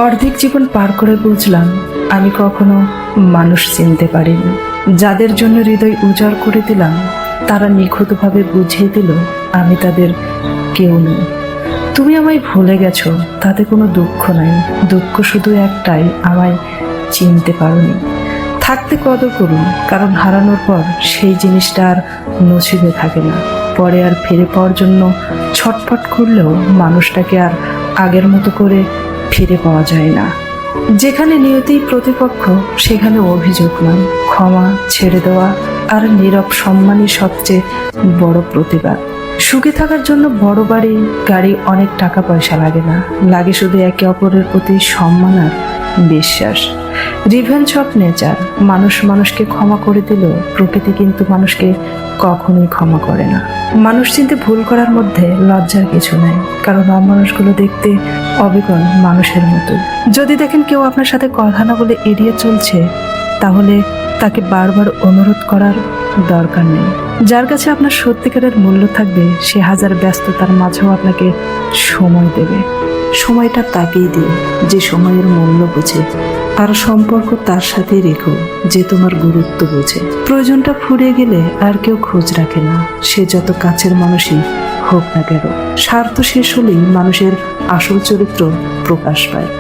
অর্ধেক জীবন পার করে বুঝলাম আমি কখনো মানুষ চিনতে পারিনি। যাদের জন্য হৃদয় উজাড় করে দিলাম তারা নিখুঁতভাবে বুঝিয়ে দিল আমি তাদের কেউ নই। তুমি আমায় ভুলে গেছো, তাতে কোনো দুঃখ নাই। দুঃখ শুধু একটাই, আমায় চিনতে পারোনি। থাকতে কদর করুন, কারণ হারানোর পর সেই জিনিসটা আর নসিবে থাকে না। পরে আর ফিরে পাওয়ার জন্য ছটফট করলেও মানুষটাকে আর আগের মতো করে ফিরে পাওয়া যায় না। যেখানে নিয়তিই প্রতিপক্ষ সেখানে অভিযোগ নয়, ক্ষমা, ছেড়ে দেওয়া আর নীরব সম্মানই সবচেয়ে বড় প্রতিবাদ। সুখে থাকার জন্য বড় বাড়ি, গাড়ি, অনেক টাকা পয়সা লাগে না। লাগে শুধু একে অপরের প্রতি সম্মান আর বিশ্বাস। Revenge of nature. মানুষ মানুষকে ক্ষমা করে দিলেও প্রকৃতি কিন্তু মানুষকে কখনোই ক্ষমা করে না। মানুষ চিনতে ভুল করার মধ্যে লজ্জার কিছু নাই, কারণ অমানুষগুলো দেখতে অবিকল মানুষের মতোই। যদি দেখেন কেউ আপনার সাথে কথা না বলে এড়িয়ে চলছে, তাহলে তাকে বারবার অনুরোধ করার দরকার নেই। যার কাছে আপনার সত্যিকারের মূল্য থাকবে সে হাজার ব্যস্ততার মাঝেও আপনাকে সময় দেবে। সময়টা তাকেই দিও যে সময়ের মূল্য বোঝে, আর সম্পর্ক তার সাথে রেখো যে তোমার গুরুত্ব বোঝে। প্রয়োজনটা ফুরিয়ে গেলে আর কেউ খোঁজ রাখে না, সে যত কাছের মানুষই হোক না কেন। স্বার্থ শেষ হলেই মানুষের আসল চরিত্র প্রকাশ পায়।